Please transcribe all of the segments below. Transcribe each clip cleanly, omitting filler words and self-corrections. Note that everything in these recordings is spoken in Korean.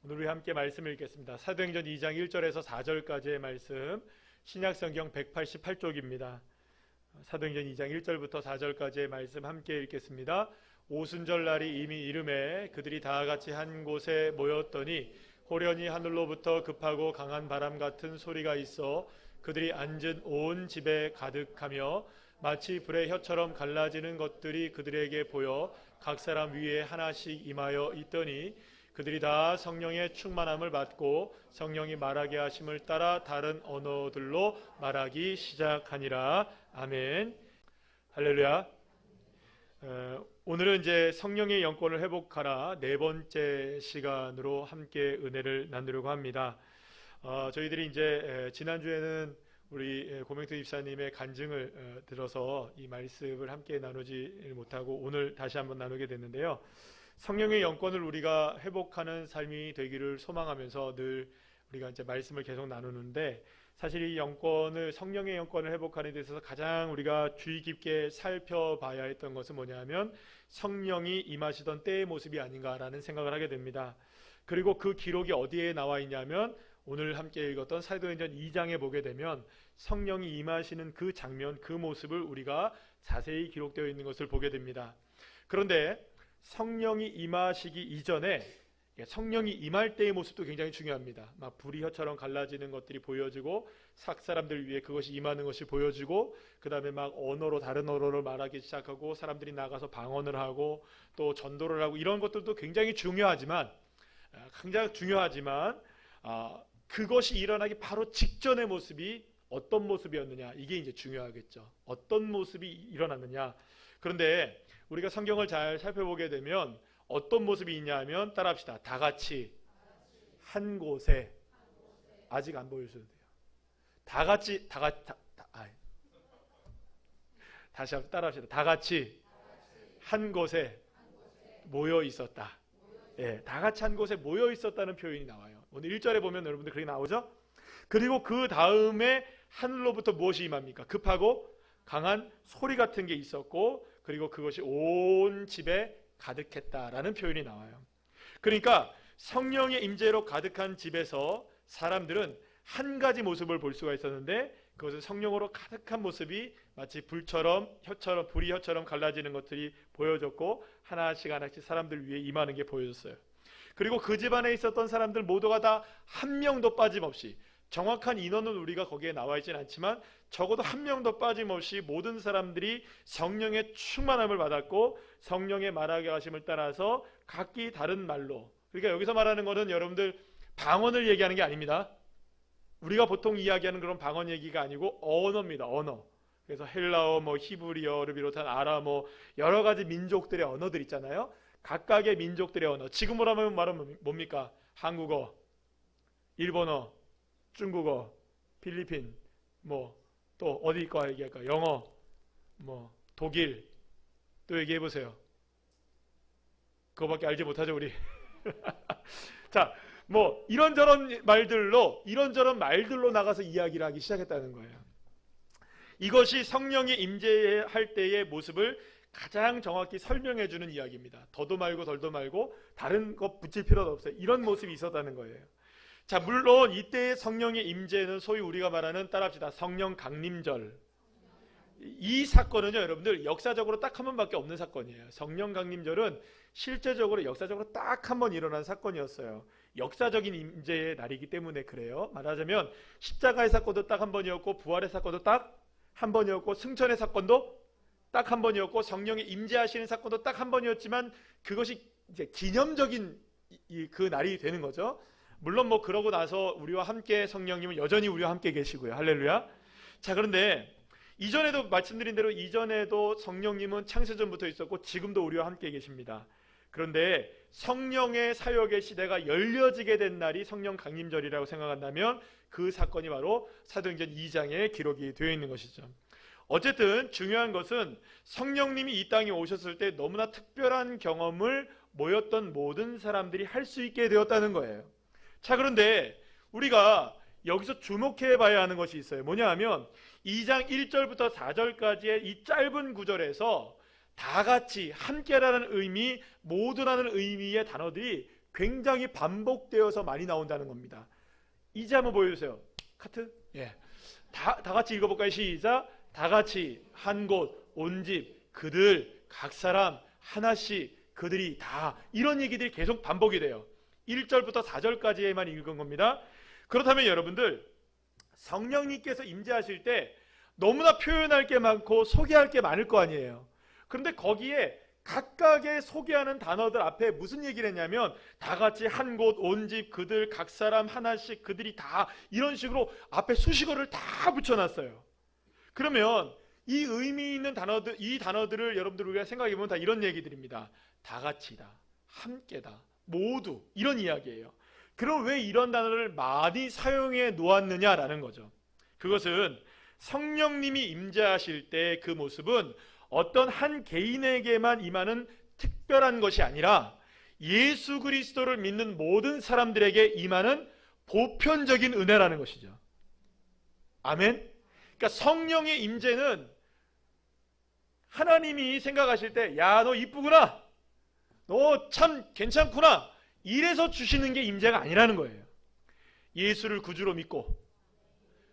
오늘 우리 함께 말씀을 읽겠습니다. 사도행전 2장 1절에서 4절까지의 말씀, 신약성경 188쪽입니다. 사도행전 2장 1절부터 4절까지의 말씀 함께 읽겠습니다. 오순절 날이 이미 이름에 그들이 다 같이 한 곳에 모였더니 호련히 하늘로부터 급하고 강한 바람 같은 소리가 있어 그들이 앉은 온 집에 가득하며 마치 불의 혀처럼 갈라지는 것들이 그들에게 보여 각 사람 위에 하나씩 임하여 있더니 그들이 다 성령의 충만함을 받고 성령이 말하게 하심을 따라 다른 언어들로 말하기 시작하니라. 아멘. 할렐루야. 오늘은 이제 성령의 영권을 회복하라 네 번째 시간으로 함께 은혜를 나누려고 합니다. 저희들이 이제 지난주에는 우리 고명태 집사님의 간증을 들어서 이 말씀을 함께 나누지 못하고 오늘 다시 한번 나누게 됐는데요. 성령의 영권을 우리가 회복하는 삶이 되기를 소망하면서 늘 우리가 이제 말씀을 계속 나누는데, 사실 이 영권을, 성령의 영권을 회복하는 데 있어서 가장 우리가 주의 깊게 살펴봐야 했던 것은 뭐냐면 성령이 임하시던 때의 모습이 아닌가라는 생각을 하게 됩니다. 그리고 그 기록이 어디에 나와 있냐면 오늘 함께 읽었던 사도행전 2장에 보게 되면 성령이 임하시는 그 장면, 그 모습을 우리가 자세히 기록되어 있는 것을 보게 됩니다. 그런데 성령이 임하시기 이전에 성령이 임할 때의 모습도 굉장히 중요합니다. 막 불이 혀처럼 갈라지는 것들이 보여지고 삭 사람들 위에 그것이 임하는 것이 보여지고, 그 다음에 막 언어로, 다른 언어를 말하기 시작하고 사람들이 나가서 방언을 하고 또 전도를 하고, 이런 것들도 굉장히 중요하지만 그것이 일어나기 바로 직전의 모습이 어떤 모습이었느냐, 이게 이제 중요하겠죠. 어떤 모습이 일어났느냐. 그런데 우리가 성경을 잘 살펴보게 되면 어떤 모습이 있냐 하면, 따라합시다. 다 같이 한 곳에, 아직 안 보여주셔도 돼요. 다시 한번 따라합시다. 다 같이 한 곳에 모여 있었다. 예, 다 같이 한 곳에 모여 있었다는 표현이 나와요. 오늘 1절에 보면 여러분들 그렇게 나오죠? 그리고 그 다음에 하늘로부터 무엇이 임합니까? 급하고 강한 소리 같은 게 있었고, 그리고 그것이 온 집에 가득했다라는 표현이 나와요. 그러니까 성령의 임재로 가득한 집에서 사람들은 한 가지 모습을 볼 수가 있었는데, 그것은 성령으로 가득한 모습이 마치 불처럼, 혀처럼, 불이 혀처럼 갈라지는 것들이 보여졌고, 하나씩 사람들 위에 임하는 게 보여졌어요. 그리고 그 집 안에 있었던 사람들 모두가 다 한 명도 빠짐없이, 정확한 인원은 우리가 거기에 나와 있지는 않지만 적어도 한 명도 빠짐없이 모든 사람들이 성령의 충만함을 받았고 성령의 말하게 하심을 따라서 각기 다른 말로, 그러니까 여기서 말하는 것은 여러분들 방언을 얘기하는 게 아닙니다. 우리가 보통 이야기하는 그런 방언 얘기가 아니고 언어입니다. 언어. 그래서 헬라어, 히브리어를 비롯한 아람어, 여러 가지 민족들의 언어들 있잖아요. 각각의 민족들의 언어. 지금으로 하면 말하면 뭡니까? 한국어, 일본어, 중국어, 필리핀, 또 어디 거 얘기할까? 영어, 독일, 또 얘기해 보세요. 그거밖에 알지 못하죠, 우리. 자, 이런저런 말들로 나가서 이야기를 하기 시작했다는 거예요. 이것이 성령이 임재할 때의 모습을 가장 정확히 설명해 주는 이야기입니다. 더도 말고 덜도 말고 다른 거 붙일 필요도 없어요. 이런 모습이 있었다는 거예요. 자, 물론 이때의 성령의 임재는 소위 우리가 말하는, 따라합시다, 성령 강림절. 이 사건은요, 여러분들 역사적으로 딱 한 번밖에 없는 사건이에요. 성령 강림절은 실제적으로 역사적으로 딱 한 번 일어난 사건이었어요. 역사적인 임재의 날이기 때문에 그래요. 말하자면 십자가의 사건도 딱 한 번이었고, 부활의 사건도 딱 한 번이었고, 승천의 사건도 딱 한 번이었고, 성령의 임재하시는 사건도 딱 한 번이었지만, 그것이 이제 기념적인 그 날이 되는 거죠. 물론 그러고 나서 우리와 함께 성령님은 여전히 우리와 함께 계시고요. 할렐루야. 자, 그런데 이전에도 말씀드린 대로 이전에도 성령님은 창세전부터 있었고 지금도 우리와 함께 계십니다. 그런데 성령의 사역의 시대가 열려지게 된 날이 성령 강림절이라고 생각한다면 그 사건이 바로 사도행전 2장에 기록이 되어 있는 것이죠. 어쨌든 중요한 것은 성령님이 이 땅에 오셨을 때 너무나 특별한 경험을 모였던 모든 사람들이 할 수 있게 되었다는 거예요. 자, 그런데 우리가 여기서 주목해 봐야 하는 것이 있어요. 뭐냐 하면 2장 1절부터 4절까지의 이 짧은 구절에서 다 같이 함께라는 의미, 모두라는 의미의 단어들이 굉장히 반복되어서 많이 나온다는 겁니다. 이제 한번 보여주세요. 카트. 예. 다 같이 읽어볼까요? 시작. 다 같이 한 곳, 온 집, 그들, 각 사람, 하나씩, 그들이 다, 이런 얘기들이 계속 반복이 돼요. 1절부터 4절까지에만 읽은 겁니다. 그렇다면 여러분들, 성령님께서 임재하실 때 너무나 표현할 게 많고 소개할 게 많을 거 아니에요. 그런데 거기에 각각의 소개하는 단어들 앞에 무슨 얘기를 했냐면 다 같이 한 곳, 온 집, 그들, 각 사람, 하나씩, 그들이 다, 이런 식으로 앞에 수식어를 다 붙여놨어요. 그러면 이 의미 있는 단어들, 이 단어들을 여러분들 우리가 생각해보면 다 이런 얘기들입니다. 다 같이다, 함께다, 모두, 이런 이야기예요. 그럼 왜 이런 단어를 많이 사용해 놓았느냐라는 거죠. 그것은 성령님이 임재하실 때 그 모습은 어떤 한 개인에게만 임하는 특별한 것이 아니라 예수 그리스도를 믿는 모든 사람들에게 임하는 보편적인 은혜라는 것이죠. 아멘. 그러니까 성령의 임재는 하나님이 생각하실 때, 야, 너 이쁘구나, 너 참 괜찮구나, 이래서 주시는 게 임재가 아니라는 거예요. 예수를 구주로 믿고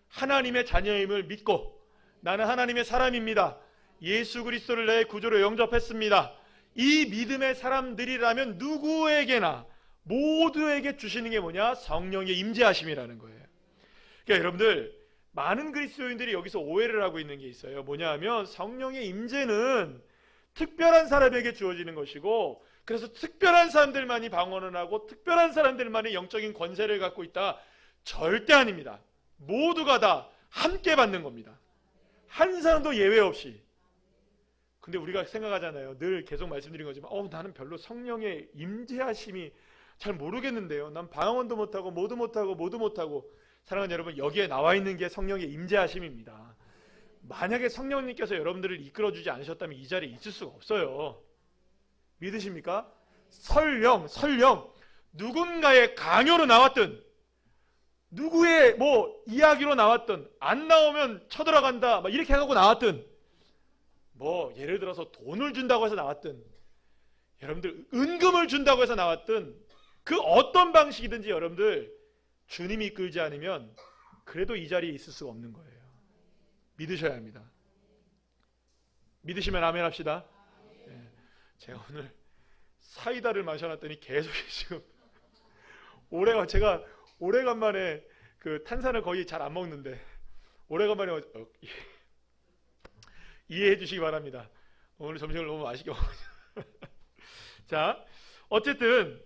하나님의 자녀임을 믿고 나는 하나님의 사람입니다, 예수 그리스도를 내 구주로 영접했습니다, 이 믿음의 사람들이라면 누구에게나 모두에게 주시는 게 뭐냐? 성령의 임재하심이라는 거예요. 그러니까 여러분들, 많은 그리스도인들이 여기서 오해를 하고 있는 게 있어요. 뭐냐 하면 성령의 임재는 특별한 사람에게 주어지는 것이고, 그래서 특별한 사람들만이 방언을 하고 특별한 사람들만이 영적인 권세를 갖고 있다. 절대 아닙니다. 모두가 다 함께 받는 겁니다. 한 사람도 예외 없이. 근데 우리가 생각하잖아요. 늘 계속 말씀드린 거지만 나는 별로 성령의 임재하심이 잘 모르겠는데요. 난 방언도 못하고 모두 못하고. 사랑하는 여러분, 여기에 나와 있는 게 성령의 임재하심입니다. 만약에 성령님께서 여러분들을 이끌어주지 않으셨다면 이 자리에 있을 수가 없어요. 믿으십니까? 설령 누군가의 강요로 나왔든 누구의 이야기로 나왔든 안 나오면 쳐들어간다 막 이렇게 하고 나왔든 예를 들어서 돈을 준다고 해서 나왔든 여러분들 은금을 준다고 해서 나왔든 그 어떤 방식이든지 여러분들 주님이 이끌지 않으면 그래도 이 자리에 있을 수가 없는 거예요. 믿으셔야 합니다. 믿으시면 아멘 합시다. 네. 제가 오늘 사이다를 마셔놨더니 계속 지금 제가 오래간만에 그 탄산을 거의 잘 안 먹는데 오래간만에 이해해 주시기 바랍니다. 오늘 점심을 너무 맛있게 먹어요. 자, 어쨌든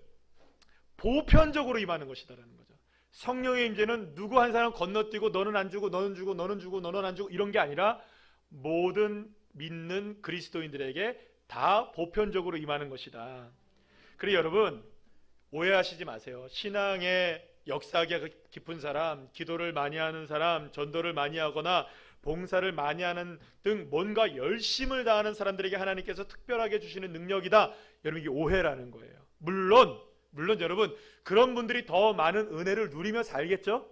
보편적으로 임하는 것이다라는 거죠. 성령의 임재는 누구 한 사람 건너뛰고 너는 안 주고 너는 주고 너는 주고 너는 안 주고 이런 게 아니라 모든 믿는 그리스도인들에게 다 보편적으로 임하는 것이다. 그리고 여러분 오해하시지 마세요. 신앙의 역사가 깊은 사람, 기도를 많이 하는 사람, 전도를 많이 하거나 봉사를 많이 하는 등 뭔가 열심을 다하는 사람들에게 하나님께서 특별하게 주시는 능력이다. 여러분 이게 오해라는 거예요. 물론 여러분 그런 분들이 더 많은 은혜를 누리며 살겠죠?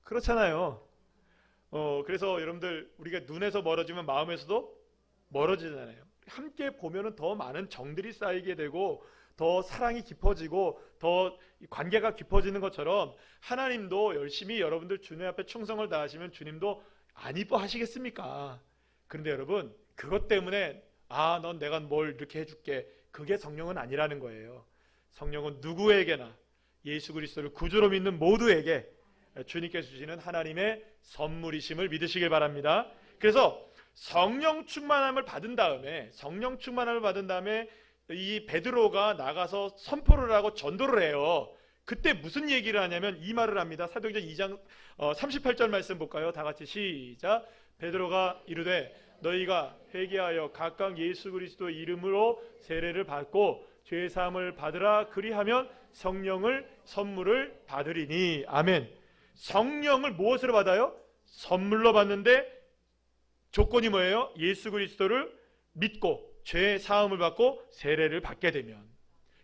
그렇잖아요. 그래서 여러분들 우리가 눈에서 멀어지면 마음에서도 멀어지잖아요. 함께 보면은 더 많은 정들이 쌓이게 되고 더 사랑이 깊어지고 더 관계가 깊어지는 것처럼 하나님도 열심히 여러분들 주님 앞에 충성을 다하시면 주님도 안 이뻐하시겠습니까? 그런데 여러분 그것 때문에 넌 내가 뭘 이렇게 해줄게, 그게 성령은 아니라는 거예요. 성령은 누구에게나 예수 그리스도를 구주로 믿는 모두에게 주님께서 주시는 하나님의 선물이심을 믿으시길 바랍니다. 그래서 성령 충만함을 받은 다음에 이 베드로가 나가서 선포를 하고 전도를 해요. 그때 무슨 얘기를 하냐면 이 말을 합니다. 사도행전 2장 38절 말씀 볼까요? 다 같이 시작. 베드로가 이르되 너희가 회개하여 각각 예수 그리스도 이름으로 세례를 받고 죄 사함을 받으라. 그리하면 성령을 선물을 받으리니. 아멘. 성령을 무엇으로 받아요? 선물로 받는데 조건이 뭐예요? 예수 그리스도를 믿고 죄 사함을 받고 세례를 받게 되면,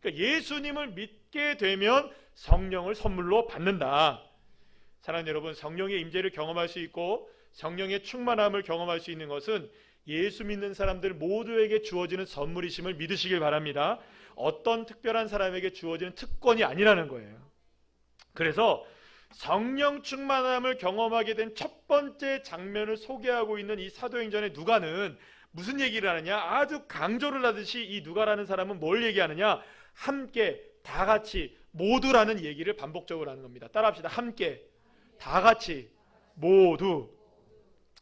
그러니까 예수님을 믿게 되면 성령을 선물로 받는다. 사랑하는 여러분, 성령의 임재를 경험할 수 있고 성령의 충만함을 경험할 수 있는 것은 예수 믿는 사람들 모두에게 주어지는 선물이심을 믿으시길 바랍니다. 어떤 특별한 사람에게 주어지는 특권이 아니라는 거예요. 그래서 성령 충만함을 경험하게 된 첫 번째 장면을 소개하고 있는 이 사도행전의 누가는 무슨 얘기를 하느냐? 아주 강조를 하듯이 이 누가라는 사람은 뭘 얘기하느냐? 함께, 다 같이, 모두라는 얘기를 반복적으로 하는 겁니다. 따라합시다. 함께, 다 같이, 모두.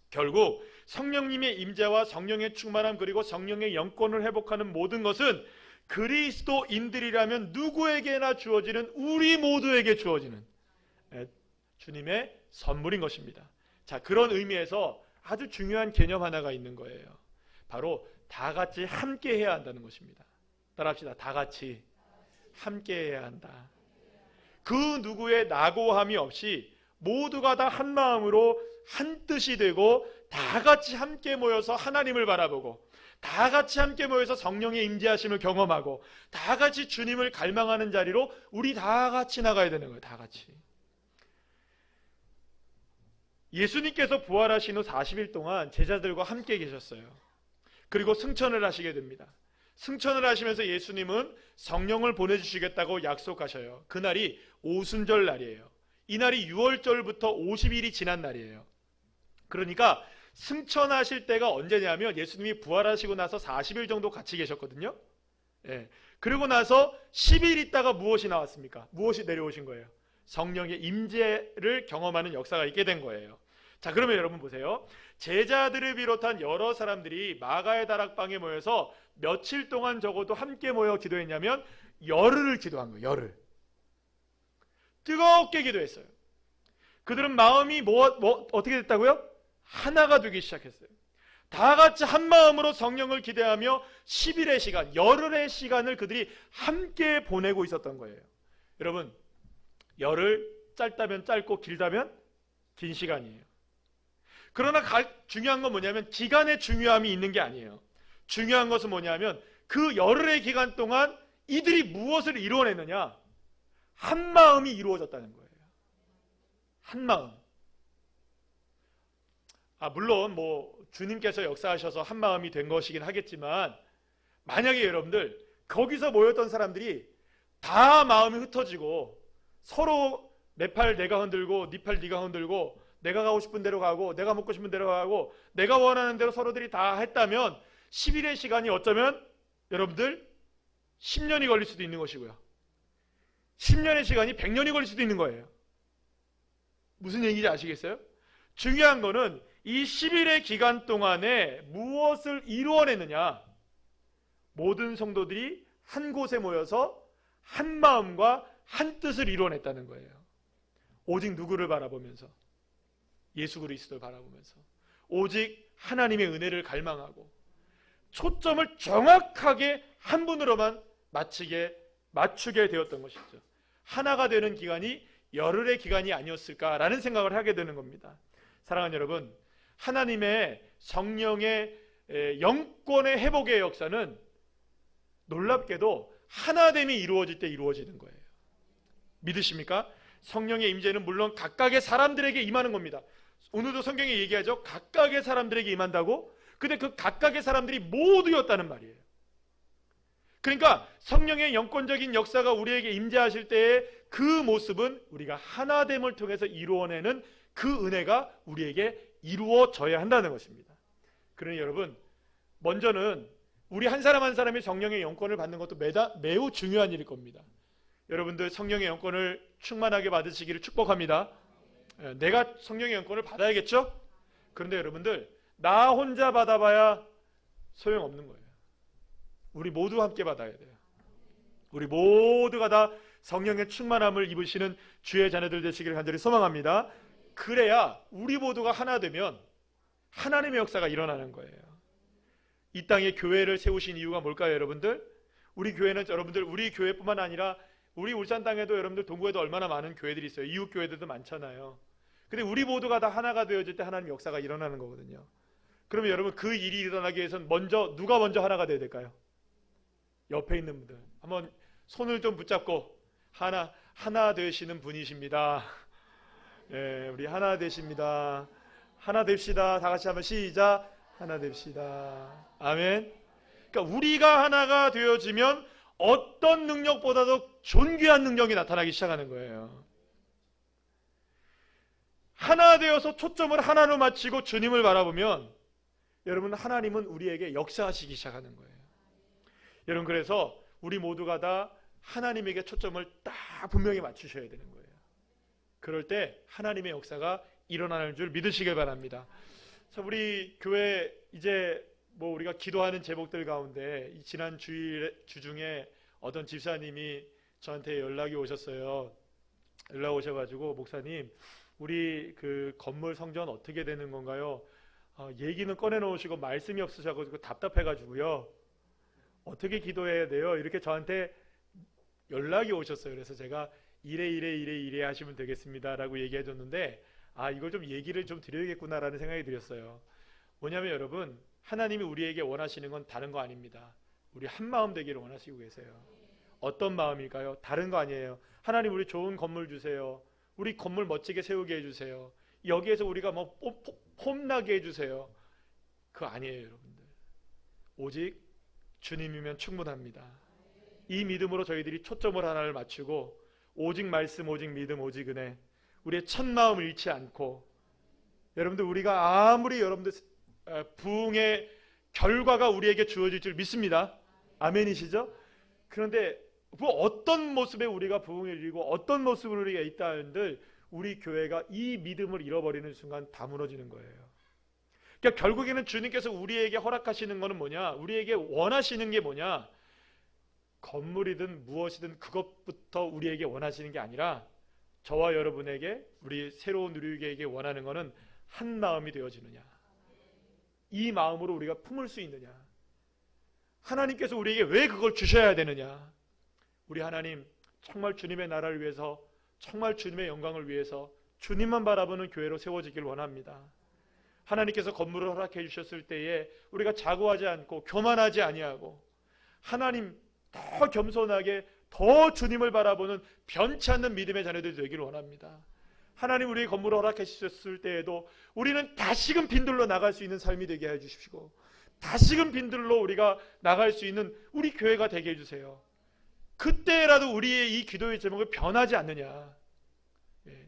결국 성령님의 임재와 성령의 충만함 그리고 성령의 영권을 회복하는 모든 것은 그리스도인들이라면 누구에게나 주어지는, 우리 모두에게 주어지는 주님의 선물인 것입니다. 자, 그런 의미에서 아주 중요한 개념 하나가 있는 거예요. 바로 다 같이 함께 해야 한다는 것입니다. 따라합시다. 다 같이 함께 해야 한다. 그 누구의 낙오함이 없이 모두가 다 한 마음으로 한 뜻이 되고 다 같이 함께 모여서 하나님을 바라보고 다 같이 함께 모여서 성령의 임재하심을 경험하고 다 같이 주님을 갈망하는 자리로 우리 다 같이 나가야 되는 거예요. 다 같이. 예수님께서 부활하신 후 40일 동안 제자들과 함께 계셨어요. 그리고 승천을 하시게 됩니다. 승천을 하시면서 예수님은 성령을 보내주시겠다고 약속하셔요. 그날이 오순절 날이에요. 이날이 6월절부터 50일이 지난 날이에요. 그러니까 승천하실 때가 언제냐면 예수님이 부활하시고 나서 40일 정도 같이 계셨거든요. 예. 그리고 나서 10일 있다가 무엇이 나왔습니까? 무엇이 내려오신 거예요? 성령의 임재를 경험하는 역사가 있게 된 거예요. 자, 그러면 여러분 보세요. 제자들을 비롯한 여러 사람들이 마가의 다락방에 모여서 며칠 동안 적어도 함께 모여 기도했냐면 열흘을 기도한 거예요. 열흘. 뜨겁게 기도했어요. 그들은 마음이 어떻게 됐다고요? 하나가 되기 시작했어요. 다 같이 한 마음으로 성령을 기대하며 10일의 시간, 열흘의 시간을 그들이 함께 보내고 있었던 거예요. 여러분, 열흘 짧다면 짧고 길다면 긴 시간이에요. 그러나 중요한 건 뭐냐면 기간의 중요함이 있는 게 아니에요. 중요한 것은 뭐냐면 그 열흘의 기간 동안 이들이 무엇을 이루어냈느냐? 한 마음이 이루어졌다는 거예요. 한 마음. 물론 주님께서 역사하셔서 한 마음이 된 것이긴 하겠지만 만약에 여러분들 거기서 모였던 사람들이 다 마음이 흩어지고 서로 내 팔 내가 흔들고 네 팔 네가 흔들고 내가 가고 싶은 대로 가고 내가 먹고 싶은 대로 가고 내가 원하는 대로 서로들이 다 했다면 10일의 시간이 어쩌면 여러분들 10년이 걸릴 수도 있는 것이고요. 10년의 시간이 100년이 걸릴 수도 있는 거예요. 무슨 얘기인지 아시겠어요? 중요한 거는 이 10일의 기간 동안에 무엇을 이루어냈느냐? 모든 성도들이 한 곳에 모여서 한 마음과 한 뜻을 이루어냈다는 거예요. 오직 누구를 바라보면서? 예수 그리스도를 바라보면서 오직 하나님의 은혜를 갈망하고 초점을 정확하게 한 분으로만 맞추게 되었던 것이죠. 하나가 되는 기간이 열흘의 기간이 아니었을까라는 생각을 하게 되는 겁니다. 사랑하는 여러분, 하나님의 성령의 영권의 회복의 역사는 놀랍게도 하나됨이 이루어질 때 이루어지는 거예요. 믿으십니까? 성령의 임재는 물론 각각의 사람들에게 임하는 겁니다. 오늘도 성경에 얘기하죠. 각각의 사람들에게 임한다고? 근데 그 각각의 사람들이 모두였다는 말이에요. 그러니까 성령의 영권적인 역사가 우리에게 임재하실 때의 그 모습은 우리가 하나됨을 통해서 이루어내는 그 은혜가 우리에게 이루어져야 한다는 것입니다. 그러니 여러분, 먼저는 우리 한 사람 한 사람이 성령의 영권을 받는 것도 매우 중요한 일일 겁니다. 여러분들 성령의 영권을 충만하게 받으시기를 축복합니다. 내가 성령의 영권을 받아야겠죠? 그런데 여러분들, 나 혼자 받아봐야 소용없는 거예요. 우리 모두 함께 받아야 돼요. 우리 모두가 다 성령의 충만함을 입으시는 주의 자녀들 되시기를 간절히 소망합니다. 그래야 우리 모두가 하나 되면 하나님의 역사가 일어나는 거예요. 이 땅에 교회를 세우신 이유가 뭘까요, 여러분들? 우리 교회는 여러분들 우리 교회뿐만 아니라 우리 울산 땅에도 여러분들 동구에도 얼마나 많은 교회들이 있어요. 이웃 교회들도 많잖아요. 근데 우리 모두가 다 하나가 되어질 때 하나님의 역사가 일어나는 거거든요. 그러면 여러분, 그 일이 일어나기 위해서는 누가 먼저 하나가 되어야 될까요? 옆에 있는 분들 한번 손을 좀 붙잡고 하나 되시는 분이십니다. 네, 우리 하나 되십니다. 하나 됩시다. 다 같이 한번 시작. 하나 됩시다. 아멘. 그러니까 우리가 하나가 되어지면 어떤 능력보다도 존귀한 능력이 나타나기 시작하는 거예요. 하나 되어서 초점을 하나로 맞추고 주님을 바라보면 여러분, 하나님은 우리에게 역사하시기 시작하는 거예요. 여러분, 그래서 우리 모두가 다 하나님에게 초점을 딱 분명히 맞추셔야 되는 거예요. 그럴 때 하나님의 역사가 일어나는 줄 믿으시길 바랍니다. 자, 우리 교회 이제 우리가 기도하는 제목들 가운데 지난 주 중에 어떤 집사님이 저한테 연락이 오셨어요. 연락 오셔가지고, 목사님, 우리 그 건물 성전 어떻게 되는 건가요? 얘기는 꺼내놓으시고 말씀이 없으셔가지고 답답해가지고요. 어떻게 기도해야 돼요? 이렇게 저한테 연락이 오셨어요. 그래서 제가 이래 하시면 되겠습니다라고 얘기해줬는데, 이걸 좀 얘기를 좀 드려야겠구나라는 생각이 들었어요. 뭐냐면 여러분, 하나님이 우리에게 원하시는 건 다른 거 아닙니다. 우리 한 마음 되기를 원하시고 계세요. 어떤 마음일까요? 다른 거 아니에요. 하나님, 우리 좋은 건물 주세요. 우리 건물 멋지게 세우게 해주세요. 여기에서 우리가 폼나게 해주세요. 그거 아니에요, 여러분들. 오직 주님이면 충분합니다. 이 믿음으로 저희들이 초점을 하나를 맞추고, 오직 말씀, 오직 믿음, 오직 은혜, 우리의 첫 마음을 잃지 않고, 여러분들, 우리가 아무리 여러분들 부흥의 결과가 우리에게 주어질 줄 믿습니다. 아멘이시죠? 그런데 어떤 모습에 우리가 부흥을 이루고 어떤 모습으로 우리가 있다 한들 우리 교회가 이 믿음을 잃어버리는 순간 다 무너지는 거예요. 그러니까 결국에는 주님께서 우리에게 허락하시는 것은 뭐냐? 우리에게 원하시는 게 뭐냐? 건물이든 무엇이든 그것부터 우리에게 원하시는 게 아니라 저와 여러분에게, 우리 새로운 누리교회에게 원하는 것은 한 마음이 되어지느냐, 이 마음으로 우리가 품을 수 있느냐, 하나님께서 우리에게 왜 그걸 주셔야 되느냐. 우리 하나님, 정말 주님의 나라를 위해서, 정말 주님의 영광을 위해서 주님만 바라보는 교회로 세워지길 원합니다. 하나님께서 건물을 허락해 주셨을 때에 우리가 자고하지 않고 교만하지 아니하고 하나님 더 겸손하게 더 주님을 바라보는 변치 않는 믿음의 자녀들이 되기를 원합니다. 하나님, 우리의 건물을 허락해 주셨을 때에도 우리는 다시금 빈들로 나갈 수 있는 삶이 되게 해주시고, 다시금 빈들로 우리가 나갈 수 있는 우리 교회가 되게 해주세요. 그때라도 우리의 이 기도의 제목이 변하지 않느냐.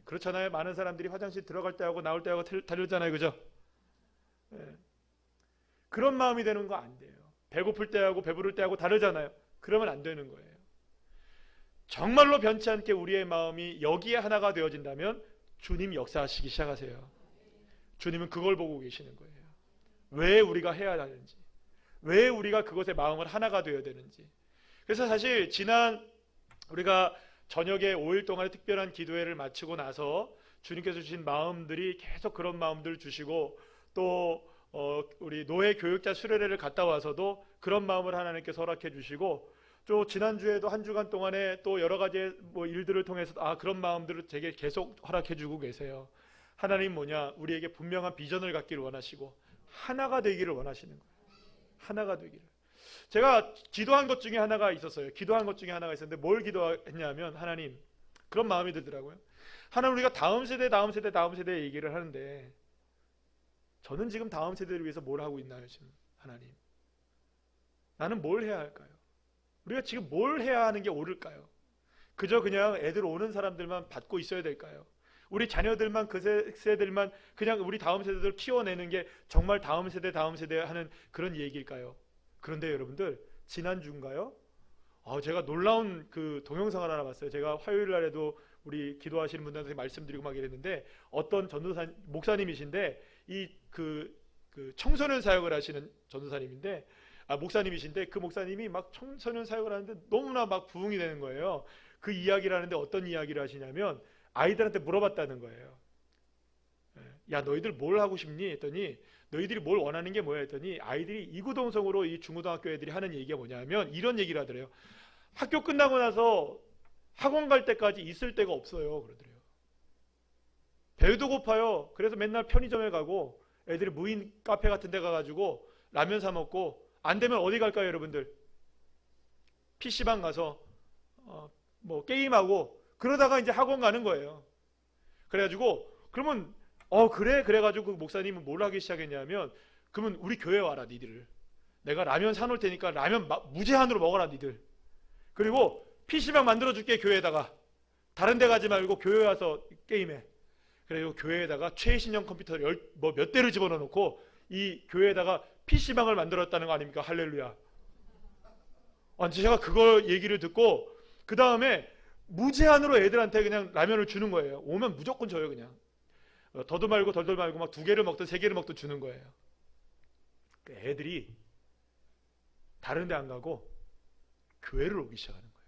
그렇잖아요. 많은 사람들이 화장실 들어갈 때 하고 나올 때 하고 다르잖아요, 그죠? 그런 마음이 되는 거 안 돼요. 배고플 때 하고 배부를 때 하고 다르잖아요. 그러면 안 되는 거예요. 정말로 변치 않게 우리의 마음이 여기에 하나가 되어진다면 주님 역사하시기 시작하세요. 주님은 그걸 보고 계시는 거예요. 왜 우리가 해야 하는지, 왜 우리가 그것에 마음을 하나가 되어야 되는지. 그래서 사실 지난 우리가 저녁에 5일 동안의 특별한 기도회를 마치고 나서 주님께서 주신 마음들이 계속 그런 마음들을 주시고, 또 우리 노예 교육자 수련회를 갔다 와서도 그런 마음을 하나님께서 허락해 주시고, 또 지난주에도 한 주간 동안에 또 여러 가지 일들을 통해서 그런 마음들을 되게 계속 허락해 주고 계세요. 하나님 뭐냐? 우리에게 분명한 비전을 갖기를 원하시고 하나가 되기를 원하시는 거예요. 하나가 되기를. 제가 기도한 것 중에 하나가 있었어요. 기도한 것 중에 하나가 있었는데 뭘 기도했냐면, 하나님, 그런 마음이 들더라고요. 하나님, 우리가 다음 세대 얘기를 하는데 저는 지금 다음 세대를 위해서 뭘 하고 있나요? 지금 하나님, 나는 뭘 해야 할까요? 우리가 지금 뭘 해야 하는 게 옳을까요? 그저 그냥 애들 오는 사람들만 받고 있어야 될까요? 우리 자녀들만, 그 세대들만 그냥 우리 다음 세대들 키워내는 게 정말 다음 세대 하는 그런 얘기일까요? 그런데 여러분들, 지난주인가요? 제가 놀라운 그 동영상을 하나 봤어요. 제가 화요일 날에도 우리 기도하시는 분들한테 말씀드리고 막 이랬는데, 어떤 전도사 목사님이신데, 그 청소년 사역을 하시는 전도사님인데, 목사님이신데, 그 목사님이 막 청소년 사역을 하는데 너무나 막 부흥이 되는 거예요. 그 이야기를 하는데 어떤 이야기를 하시냐면, 아이들한테 물어봤다는 거예요. 야, 너희들 뭘 하고 싶니? 했더니, 너희들이 뭘 원하는 게 뭐야? 했더니 아이들이 이구동성으로 이 중고등학교 애들이 하는 얘기가 뭐냐면 이런 얘기를 하더래요. 학교 끝나고 나서 학원 갈 때까지 있을 데가 없어요. 그러더래요. 배도 고파요. 그래서 맨날 편의점에 가고 애들이 무인 카페 같은 데 가가지고 라면 사 먹고, 안 되면 어디 갈까요, 여러분들? PC방 가서 게임하고 그러다가 이제 학원 가는 거예요. 그래가지고 그러면 그래가지고 그 목사님은 뭘 하기 시작했냐면, 그러면 우리 교회 와라 니들. 내가 라면 사놓을 테니까 라면 무제한으로 먹어라 니들. 그리고 PC방 만들어줄게 교회에다가. 다른 데 가지 말고 교회 와서 게임해. 그래서 교회에다가 최신형 컴퓨터를 몇 대를 집어넣고 이 교회에다가 PC방을 만들었다는 거 아닙니까? 할렐루야. 제가 그걸 얘기를 듣고 그 다음에 무제한으로 애들한테 그냥 라면을 주는 거예요. 오면 무조건 줘요 그냥. 더도 말고 덜도 말고 막 2개를 먹든 3개를 먹든 주는 거예요. 애들이 다른 데 안 가고 교회를 오기 시작하는 거예요.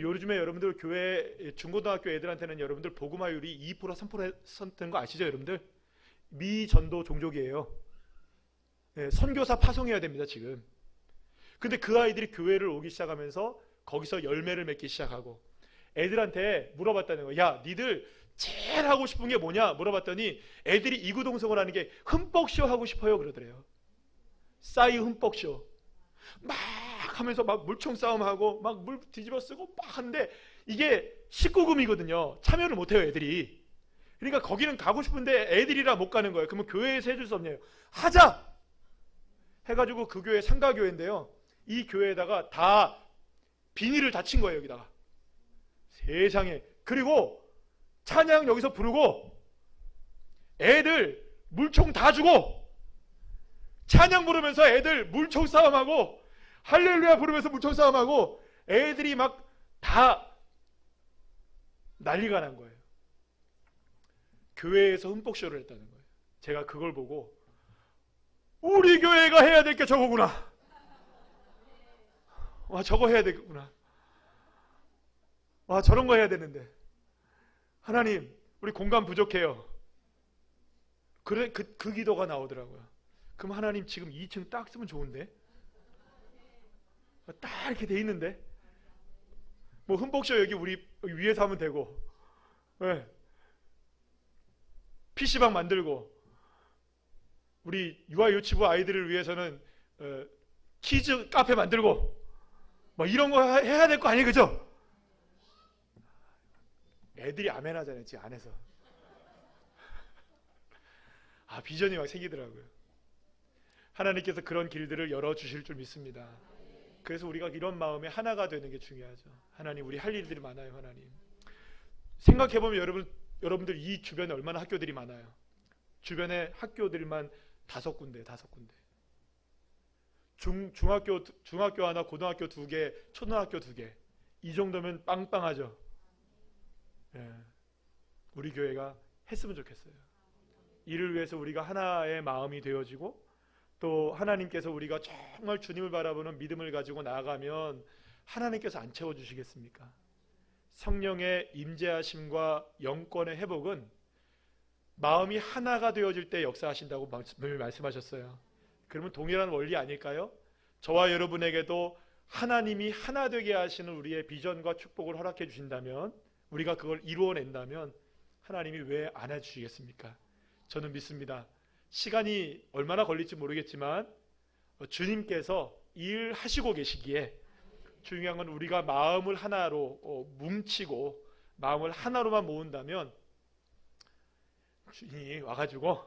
요즘에 여러분들 교회 중고등학교 애들한테는 여러분들 복음화율이 2% 3%인 거 아시죠 여러분들? 미전도 종족이에요. 선교사 파송해야 됩니다 지금. 근데 그 아이들이 교회를 오기 시작하면서 거기서 열매를 맺기 시작하고 애들한테 물어봤다는 거야. 야 니들 제일 하고 싶은 게 뭐냐 물어봤더니 애들이 이구동성을 하는 게 흠뻑쇼 하고 싶어요 그러더래요. 싸이 흠뻑쇼 막 하면서 막 물총 싸움하고 막 물 뒤집어 쓰고 막 하는데 이게 19금이거든요. 참여를 못해요 애들이. 그러니까 거기는 가고 싶은데 애들이라 못 가는 거예요. 그러면 교회에서 해줄 수 없네요. 하자 해가지고 그 교회 상가교회인데요. 이 교회에다가 다 비닐을 다 친 거예요 여기다가. 세상에. 그리고 찬양 여기서 부르고 애들 물총 다 주고 찬양 부르면서 애들 물총 싸움하고 할렐루야 부르면서 물총 싸움하고 애들이 막 다 난리가 난 거예요. 교회에서 흠뻑쇼를 했다는 거예요. 제가 그걸 보고 우리 교회가 해야 될 게 저거구나. 와 저거 해야 되겠구나. 와 저런 거 해야 되는데 하나님 우리 공간 부족해요. 그래 그 기도가 나오더라고요. 그럼 하나님 지금 2층 딱 쓰면 좋은데 딱 이렇게 돼 있는데 뭐 흠뻑쇼 여기 우리 위에서 하면 되고 네. PC방 만들고 우리 유아유치부 아이들을 위해서는 키즈 카페 만들고 뭐 이런 거 해야 될 거 아니에요 그죠? 애들이 아멘 하잖아요 지금 안에서. 비전이 막 생기더라고요. 하나님께서 그런 길들을 열어주실 줄 믿습니다. 그래서 우리가 이런 마음에 하나가 되는 게 중요하죠. 하나님 우리 할 일들이 많아요. 하나님 생각해보면 여러분들 이 주변에 얼마나 학교들이 많아요. 주변에 학교들만 5군데 중학교 하나 고등학교 2개 초등학교 2개 이 정도면 빵빵하죠. 우리 교회가 했으면 좋겠어요. 이를 위해서 우리가 하나의 마음이 되어지고 또 하나님께서 우리가 정말 주님을 바라보는 믿음을 가지고 나아가면 하나님께서 안 채워주시겠습니까? 성령의 임재하심과 영권의 회복은 마음이 하나가 되어질 때 역사하신다고 말씀하셨어요. 그러면 동일한 원리 아닐까요? 저와 여러분에게도 하나님이 하나 되게 하시는 우리의 비전과 축복을 허락해 주신다면 우리가 그걸 이루어낸다면 하나님이 왜 안 해주시겠습니까? 저는 믿습니다. 시간이 얼마나 걸릴지 모르겠지만 주님께서 일하시고 계시기에 중요한 건 우리가 마음을 하나로 뭉치고 마음을 하나로만 모은다면 주님이 와가지고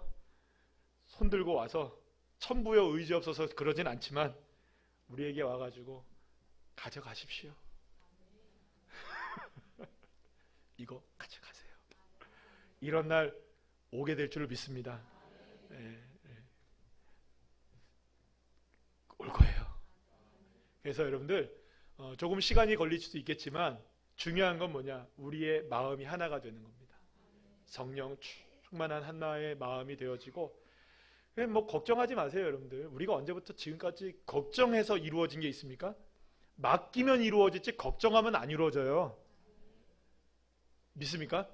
손들고 와서 천부여 의지 없어서 그러진 않지만 우리에게 와가지고 가져가십시오. 이거 가져가세요. 이런 날 오게 될 줄 믿습니다. 올 거예요. 그래서 여러분들 조금 시간이 걸릴 수도 있겠지만 중요한 건 뭐냐? 우리의 마음이 하나가 되는 겁니다. 성령 충만한 하나의 마음이 되어지고 뭐 걱정하지 마세요 여러분들. 우리가 언제부터 지금까지 걱정해서 이루어진 게 있습니까? 맡기면 이루어지지 걱정하면 안 이루어져요. 믿습니까?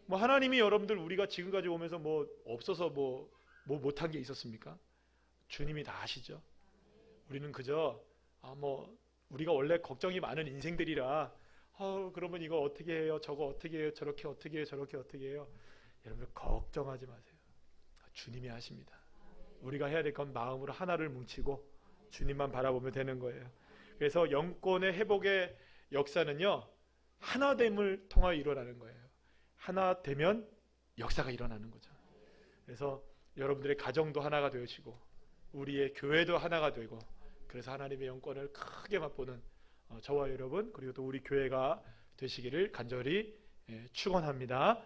뭐 하나님이 여러분들 우리가 지금까지 오면서 뭐 없어서 뭐 못한 게 있었습니까? 주님이 다 아시죠. 우리는 그저 뭐 우리가 원래 걱정이 많은 인생들이라 그러면 이거 어떻게 해요? 저거 어떻게 해요? 저렇게 어떻게 해요? 저렇게 어떻게 해요? 여러분들 걱정하지 마세요. 주님이 하십니다. 우리가 해야 될 건 마음으로 하나를 뭉치고 주님만 바라보면 되는 거예요. 그래서 영권의 회복의 역사는요 하나됨을 통하여 일어나는 거예요. 하나 되면 역사가 일어나는 거죠. 그래서 여러분들의 가정도 하나가 되어지고 우리의 교회도 하나가 되고 그래서 하나님의 영권을 크게 맛보는 저와 여러분 그리고 또 우리 교회가 되시기를 간절히 축원합니다.